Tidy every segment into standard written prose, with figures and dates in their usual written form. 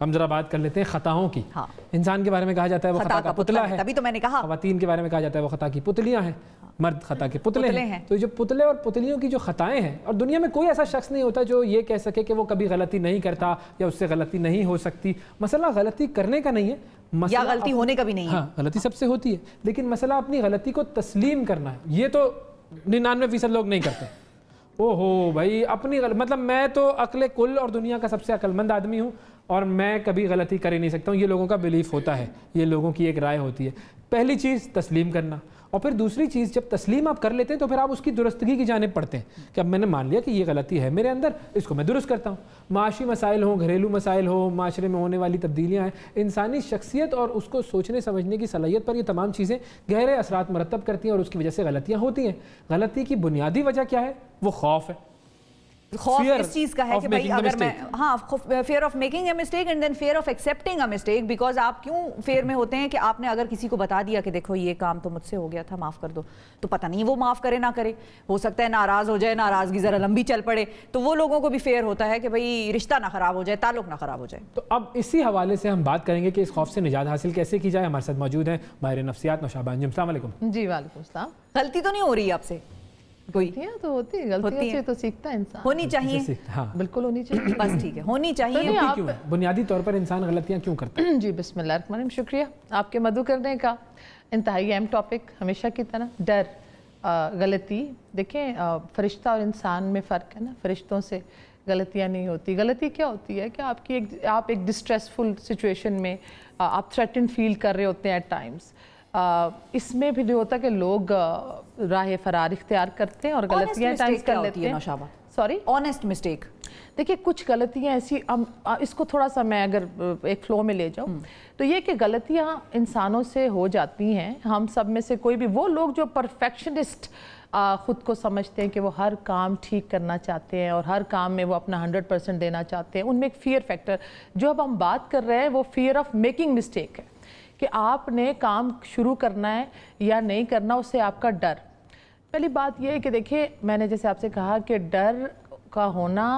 ہم ذرا بات کر لیتے ہیں خطاؤں کی. انسان کے بارے میں کہا جاتا ہے وہ خطا کا پتلا ہے, تبھی تو میں نے کہا. خواتین کے بارے میں کہا جاتا ہے وہ خطا کی پتلیاں ہیں, مرد خطا کے پتلے ہیں. تو جو پتلے اور پتلیوں کی جو خطائیں ہیں, اور دنیا میں کوئی ایسا شخص نہیں ہوتا جو یہ کہہ سکے کہ وہ کبھی غلطی نہیں کرتا یا اس سے غلطی نہیں ہو سکتی. مسئلہ غلطی کرنے کا نہیں ہے, یا غلطی ہونے کا بھی نہیں ہے. ہاں, غلطی سب سے ہوتی ہے, لیکن مسئلہ اپنی غلطی کو تسلیم کرنا ہے. یہ تو 99% لوگ نہیں کرتے. او ہو بھائی, اپنی مطلب میں تو عقل کل اور دنیا کا سب سے عقل مند آدمی ہوں اور میں کبھی غلطی کر ہی نہیں سکتا ہوں. یہ لوگوں کا بلیف ہوتا ہے, یہ لوگوں کی ایک رائے ہوتی ہے. پہلی چیز تسلیم کرنا, اور پھر دوسری چیز جب تسلیم آپ کر لیتے ہیں تو پھر آپ اس کی درستگی کی جانب پڑھتے ہیں کہ اب میں نے مان لیا کہ یہ غلطی ہے میرے اندر, اس کو میں درست کرتا ہوں. معاشی مسائل ہوں, گھریلو مسائل ہوں, معاشرے میں ہونے والی تبدیلیاں ہیں, انسانی شخصیت اور اس کو سوچنے سمجھنے کی صلاحیت پر یہ تمام چیزیں گہرے اثرات مرتب کرتی ہیں اور اس کی وجہ سے غلطیاں ہوتی ہیں. غلطی کی بنیادی وجہ کیا ہے؟ وہ خوف ہے. خوف اس چیز کا ہے کہ بھائی اگر میں fear of making a mistake and then fear of accepting a mistake, because آپ کیوں fear میں ہوتے ہیں کہ آپ نے اگر کسی کو بتا دیا کہ دیکھو یہ کام تو مجھ سے ہو گیا تھا, معاف کر دو, تو پتہ نہیں وہ معاف کرے نہ کرے, ہو سکتا ہے ناراض ہو جائے, ناراضگی ذرا لمبی چل پڑے, تو وہ لوگوں کو بھی fear ہوتا ہے کہ بھائی رشتہ نہ خراب ہو جائے, تعلق نہ خراب ہو جائے. تو اب اسی حوالے سے ہم بات کریں گے کہ اس خوف سے نجات حاصل کیسے کی جائے. ہمارے ساتھ موجود ہیں ماہر نفسیات نوشابہ انجم. السلام علیکم. جی وعلیکم السلام. غلطی تو نہیں ہو رہی آپ سے؟ غلطیاں تو ہوتی ہیں, غلطیوں سے تو سیکھتا ہے انسان. ہونی چاہیے, بالکل ہونی چاہیے, بس ٹھیک ہے, ہونی چاہیے. بنیادی طور پر انسان غلطیاں کیوں کرتا ہے؟ جی بسم اللہ الرحمن الرحیم. شکریہ آپ کے مدعو کرنے کا. انتہائی اہم ٹاپک ہمیشہ کی طرح, ڈر, غلطی. دیکھیں فرشتہ اور انسان میں فرق ہے نا, فرشتوں سے غلطیاں نہیں ہوتی. غلطی کیا ہوتی ہے کہ آپ ایک ڈسٹریسفل سچویشن میں آپ تھریٹنڈ فیل کر رہے ہوتے ہیں ایٹ ٹائمز. اس میں بھی ہوتا ہے کہ لوگ راہ فرار اختیار کرتے ہیں اور غلطیاں ٹائمز کر لیتے ہیں. Sorry, honest mistake. دیکھیے کچھ غلطیاں ایسی, اس کو تھوڑا سا میں اگر ایک فلو میں لے جاؤں تو یہ کہ غلطیاں انسانوں سے ہو جاتی ہیں. ہم سب میں سے کوئی بھی, وہ لوگ جو پرفیکشنسٹ خود کو سمجھتے ہیں کہ وہ ہر کام ٹھیک کرنا چاہتے ہیں اور ہر کام میں وہ اپنا 100% دینا چاہتے ہیں, ان میں ایک فیئر فیکٹر جو اب ہم بات کر رہے ہیں وہ فیئر آف میکنگ مسٹیک ہے, کہ آپ نے کام شروع کرنا ہے یا نہیں کرنا, اس سے آپ کا ڈر. پہلی بات یہ ہے کہ دیکھیں میں نے جیسے آپ سے کہا کہ ڈر کا ہونا,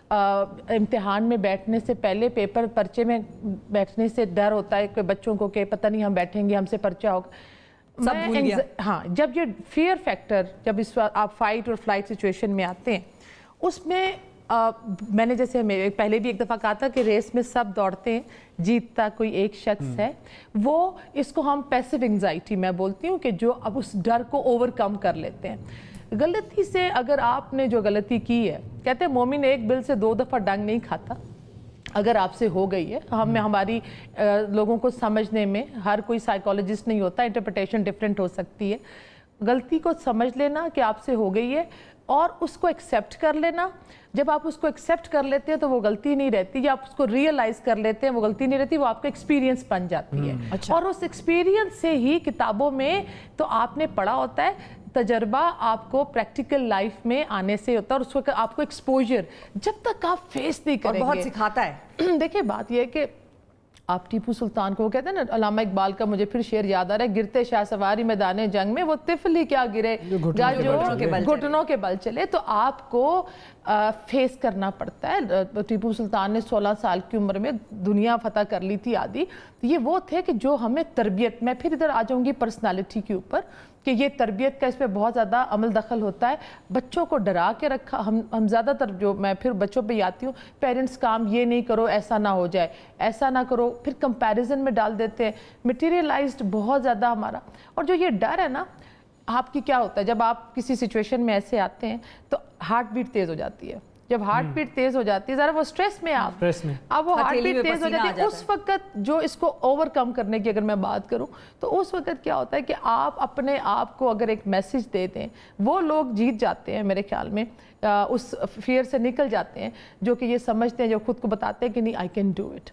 امتحان میں بیٹھنے سے پہلے, پیپر پرچے میں بیٹھنے سے ڈر ہوتا ہے کہ بچوں کو کہ پتہ نہیں ہم بیٹھیں گے ہم سے پرچہ ہوگا, سب بھول گیا. ہاں, جب یہ فیئر فیکٹر, جب اس وقت آپ فائٹ اور فلائٹ سچویشن میں آتے ہیں, اس میں میں نے جیسے پہلے بھی ایک دفعہ کہا تھا کہ ریس میں سب دوڑتے ہیں, جیتتا کوئی ایک شخص ہے. وہ اس کو ہم پیسو انگزائٹی میں بولتی ہوں, کہ جو اب اس ڈر کو اوور کم کر لیتے ہیں. غلطی سے اگر آپ نے جو غلطی کی ہے, کہتے ہیں مومن ایک بل سے 2 دفعہ ڈنگ نہیں کھاتا. اگر آپ سے ہو گئی ہے, ہماری لوگوں کو سمجھنے میں ہر کوئی سائیکالوجسٹ نہیں ہوتا, انٹرپریٹیشن ڈفرینٹ ہو سکتی ہے. غلطی کو سمجھ لینا کہ آپ سے ہو گئی ہے اور اس کو ایکسیپٹ کر لینا. جب آپ اس کو ایکسیپٹ کر لیتے ہیں تو وہ غلطی نہیں رہتی, یا آپ اس کو ریئلائز کر لیتے ہیں وہ غلطی نہیں رہتی, وہ آپ کا ایکسپیرینس بن جاتی ہے. اور اس ایکسپیرینس سے ہی کتابوں میں تو آپ نے پڑھا ہوتا ہے, تجربہ آپ کو پریکٹیکل لائف میں آنے سے ہوتا ہے, اور اس وقت آپ کو ایکسپوجر جب تک آپ فیس نہیں کریں گے, اور بہت سکھاتا ہے. دیکھیں بات یہ ہے کہ آپ ٹیپو سلطان کو, وہ کہتے ہیں نا, علامہ اقبال کا مجھے پھر شعر یاد آ رہا ہے, گرتے شاہ سواری میدان جنگ میں وہ طفل ہی کیا گرے جو گھٹنوں کے بل چلے. تو آپ کو فیس کرنا پڑتا ہے. ٹیپو سلطان نے 16 سال کی عمر میں دنیا فتح کر لی تھی آدھی. یہ وہ تھے کہ جو ہمیں تربیت, میں پھر ادھر آ جاؤں گی پرسنالٹی کے اوپر, کہ یہ تربیت کا اس پہ بہت زیادہ عمل دخل ہوتا ہے. بچوں کو ڈرا کے رکھا, ہم زیادہ تر جو میں پھر بچوں پہ آتی ہوں, پیرنٹس کام یہ نہیں کرو, ایسا نہ ہو جائے, ایسا نہ کرو, پھر کمپیریزن میں ڈال دیتے ہیں, مٹیریلائزڈ بہت زیادہ ہمارا. اور جو یہ ڈر ہے نا آپ کی, کیا ہوتا ہے جب آپ کسی سچویشن میں ایسے آتے ہیں تو ہارٹ بیٹ تیز ہو جاتی ہے. جب ہارٹ بیٹ تیز ہو جاتی ہے, ذرا وہ سٹریس میں آپ, اب وہ ہارٹ بیٹ تیز ہو جاتی ہے, اس وقت جو اس کو اوور کم کرنے کی اگر میں بات کروں تو اس وقت کیا ہوتا ہے کہ آپ اپنے آپ کو اگر ایک میسج دے دیں, وہ لوگ جیت جاتے ہیں میرے خیال میں, اس فیئر سے نکل جاتے ہیں, جو کہ یہ سمجھتے ہیں, جو خود کو بتاتے ہیں کہ نہیں آئی کین ڈو اٹ.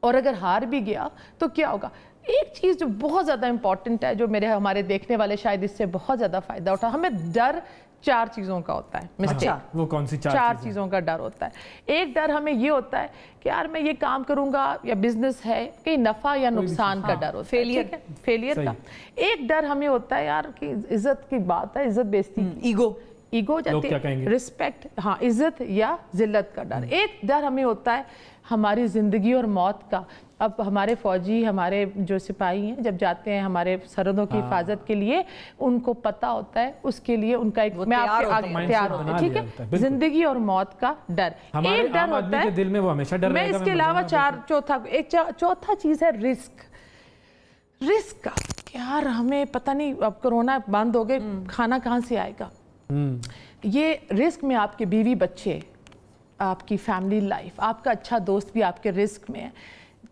اور اگر ہار بھی گیا تو کیا ہوگا. ایک چیز جو بہت زیادہ امپورٹنٹ ہے, جو ہمارے دیکھنے والے شاید اس سے بہت زیادہ فائدہ اٹھا, ہمیں ڈر 4 چیزوں کا ہوتا ہے. وہ کون سی 4 چیزوں کا ڈر ہوتا ہے. ایک ڈر ہمیں یہ ہوتا ہے کہ یار میں یہ کام کروں گا, یا بزنس ہے, کہ نفع یا نقصان کا ڈر ہوتا ہے, فیلئر کا. ایک ڈر ہمیں ہوتا ہے یار کہ عزت کی بات ہے, عزت بیزتی, ایگو ہو جاتی ہے، رسپیکٹ، ہاں عزت یا ذلت کا ڈر. ایک ڈر ہمیں ہوتا ہے ہماری زندگی اور موت کا. اب ہمارے فوجی، ہمارے جو سپاہی ہیں جب جاتے ہیں ہمارے سرحدوں کی حفاظت کے لیے، ان کو پتہ ہوتا ہے اس کے لیے ان کا ایک میں آپ کے آگے تیار ہوتا ہے. ٹھیک ہے، زندگی اور موت کا ڈر. ایک ڈر ہوتا ہے دل میں، وہ ہمیشہ ڈر رہے گا. میں اس کے علاوہ چوتھا چیز ہے رسک کا. یار ہمیں پتہ نہیں اب کرونا بند ہو گئے، کھانا کہاں سے آئے گا. یہ رسک میں آپ کے بیوی بچے، آپ کی فیملی لائف، آپ کا اچھا دوست بھی آپ کے رسک میں ہے.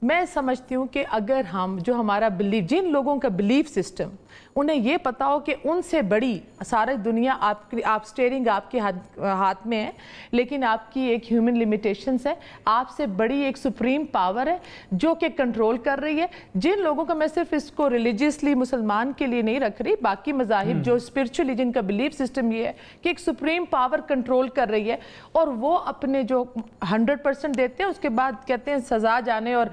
میں سمجھتی ہوں کہ اگر ہم جو ہمارا بلیف، جن لوگوں کا بلیف سسٹم انہیں یہ پتا ہو کہ ان سے بڑی ساری دنیا آپ سٹیئرنگ آپ کے ہاتھ میں ہے، لیکن آپ کی ایک ہیومن لیمیٹیشنز ہے، آپ سے بڑی ایک سپریم پاور ہے جو کہ کنٹرول کر رہی ہے. جن لوگوں کا، میں صرف اس کو ریلیجیسلی مسلمان کے لیے نہیں رکھ رہی، باقی مذاہب جو اسپرچولی جن کا بلیف سسٹم یہ ہے کہ ایک سپریم پاور کنٹرول کر رہی ہے، اور وہ اپنے جو 100% دیتے ہیں اس کے بعد کہتے ہیں سزا جانے اور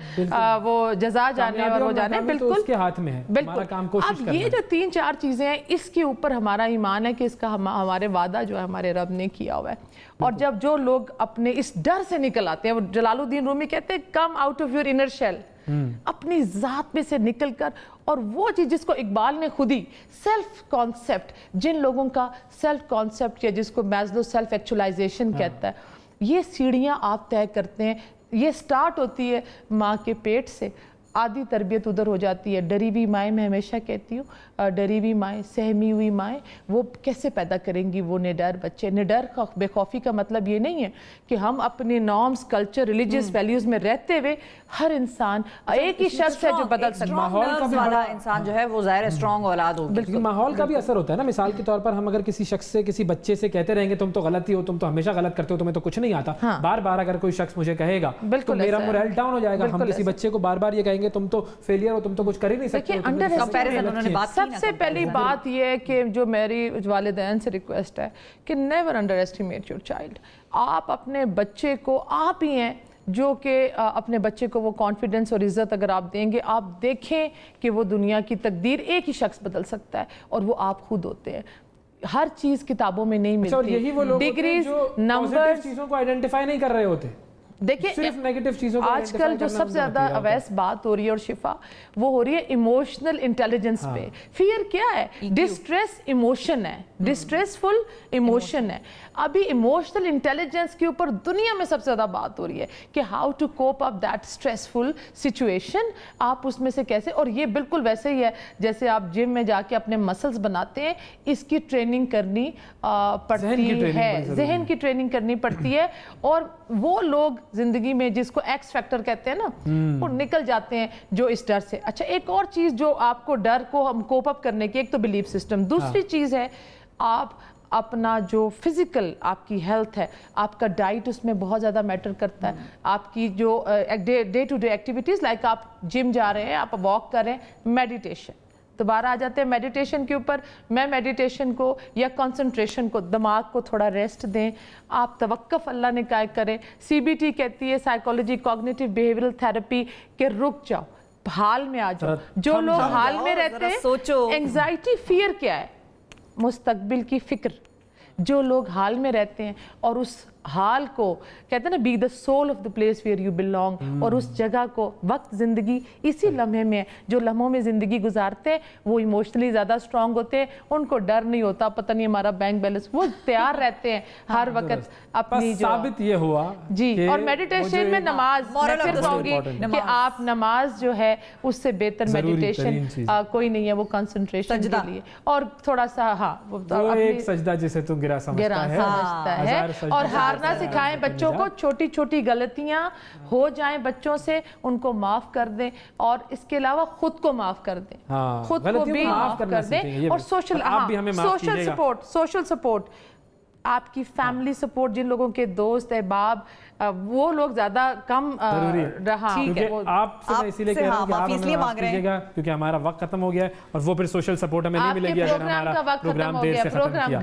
وہ جزا جانے اور ہو جانے. بالکل اس کے ہاتھ میں ہے، بالکل. اب یہ جو 3-4 چیزیں ہیں، اس کے اوپر ہمارا ایمان ہے کہ اس کا ہمارے وعدہ جو ہے ہمارے رب نے کیا ہوا ہے. اور جب جو لوگ اپنے اس ڈر سے نکل آتے ہیں، وہ جلال الدین رومی کہتے ہیں come out of your inner shell, اپنی ذات میں سے نکل کر، اور وہ چیز جس کو اقبال نے خود ہی سیلف کانسیپٹ، جن لوگوں کا سیلف کانسیپٹ یا جس کو میزلو سیلف ایکچولائزیشن کہتا ہے، یہ سیڑھیاں آپ طے کرتے ہیں. یہ سٹارٹ ہوتی ہے ماں کے پیٹ سے، آدھی تربیت ادھر ہو جاتی ہے. ڈری ہوئی مائیں، میں ہمیشہ کہتی ہوں ڈری ہوئی مائیں، سہمی ہوئی مائیں، وہ کیسے پیدا کریں گی وہ نڈر بچے. نڈر بے خوفی کا مطلب یہ نہیں ہے کہ ہم اپنے نارمز، کلچر، ریلیجیس ویلیوز میں رہتے ہوئے ہر انسان ایک ہی شخص ہے جو بدل سکتا ہے. ماحول کا بھی بڑا انسان جو ہے وہ ظاہر اسٹرانگ اولاد ہوگی. بالکل ماحول کا بھی اثر ہوتا ہے نا. مثال کے طور پر ہم اگر کسی شخص سے، کسی بچے سے کہتے رہیں گے تم تو غلط ہی ہو، تم تو ہمیشہ غلط کرتے ہو، تمہیں تو کچھ نہیں آتا، بار بار اگر کوئی شخص مجھے کہے گا تو میرا مورل ڈاؤن ہو جائے گا. ہم کسی بچے کو بار بار یہ کہیں گے تم تو فیلئر ہو، تم تو کچھ کر ہی نہیں سکتے. سب سے پہلی بات یہ ہے کہ جو میری والدین سے ریکویسٹ ہے کہ never under estimate your child. آپ اپنے بچے کو، آپ ہی ہیں جو کہ اپنے بچے کو وہ کانفیڈنس اور عزت اگر آپ دیں گے، آپ دیکھیں کہ وہ دنیا کی تقدیر ایک ہی شخص بدل سکتا ہے، اور وہ آپ خود ہوتے ہیں. ہر چیز کتابوں میں نہیں ملتی. ڈگریز، نمبرز، چیزوں کو آئیڈینٹیفائی نہیں کر رہے ہوتے. دیکھیں آج کل جو سب سے زیادہ اویس بات ہو رہی ہے اور شفا، وہ ہو رہی ہے ایموشنل انٹیلیجنس پہ. فیئر کیا ہے؟ ڈسٹریس ایموشن ہے، ڈسٹریسفل ایموشن ہے. ابھی ایموشنل انٹیلیجنس کے اوپر دنیا میں سب سے زیادہ بات ہو رہی ہے کہ how to cope up that stressful situation. آپ اس میں سے کیسے، اور یہ بالکل ویسے ہی ہے جیسے آپ جم میں جا کے اپنے مسلز بناتے ہیں، اس کی ٹریننگ کرنی پڑتی ہے، ذہن کی ٹریننگ کرنی پڑتی ہے. اور وہ لوگ زندگی میں جس کو ایکس فیکٹر کہتے ہیں نا، وہ نکل جاتے ہیں جو اس ڈر سے. اچھا، ایک اور چیز جو آپ کو ڈر کو ہم کوپ اپ کرنے کی، ایک تو بلیف سسٹم، دوسری چیز ہے آپ اپنا جو فزیکل آپ کی ہیلتھ ہے، آپ کا ڈائٹ اس میں بہت زیادہ میٹر کرتا ہے. آپ کی جو day to day activities, like آپ جم جا رہے ہیں، آپ واک کر رہے ہیں، میڈیٹیشن. دوبارہ آ جاتے ہیں میڈیٹیشن کے اوپر. میں میڈیٹیشن کو یا کنسنٹریشن کو، دماغ کو تھوڑا ریسٹ دیں. آپ توقف اللہ نے کیا کریں. CBT کہتی ہے، سائیکالوجی کوگنیٹو بیہیویئرل تھراپی، کہ رک جاؤ، حال میں آ جاؤ. جو لوگ حال میں رہتے ہیں، انگزائٹی، فیئر کیا ہے؟ مستقبل کی فکر. جو لوگ حال میں رہتے ہیں اور اس حال کو کہتے ہیں نا، be the soul of the place where you belong, اور اس جگہ کو، وقت زندگی اسی لمحے میں ہے. جو لمحوں میں زندگی گزارتے ہیں وہ ایموشنلی زیادہ اسٹرانگ ہوتے ہیں. ان کو ڈر نہیں ہوتا پتہ نہیں ہمارا بینک بیلنس، وہ تیار رہتے ہیں ہر وقت اپنی جو. ثابت یہ ہوا جی. اور میڈیٹیشن میں نماز، میں پھر کہوں گی کہ آپ نماز جو ہے اس سے بہتر میڈیٹیشن کوئی نہیں ہے. وہ کنسنٹریشن کے لیے، اور تھوڑا سا وہ ایک سجدہ جسے تو گرا سمجھتا ہے. اور ہارنا سکھائیں بچوں کو. چھوٹی چھوٹی غلطیاں ہو جائیں بچوں سے، ان کو معاف کر دیں، اور اس کے علاوہ خود کو معاف کر دیں، خود کو بھی معاف کر دیں. اور سوشل سپورٹ، آپ کی فیملی سپورٹ، جن لوگوں کے دوست احباب، وہ لوگ زیادہ کم رہا. آپ سے میں اسی لیے کہہ رہا ہوں کہ آپ ہمیں معاف کیجیے گا، کیونکہ ہمارا وقت ختم ہو گیا ہے، اور وہ پھر سوشل سپورٹ ہمیں نہیں ملے گی اگر ہمارا پروگرام دیر سے ختم کیا.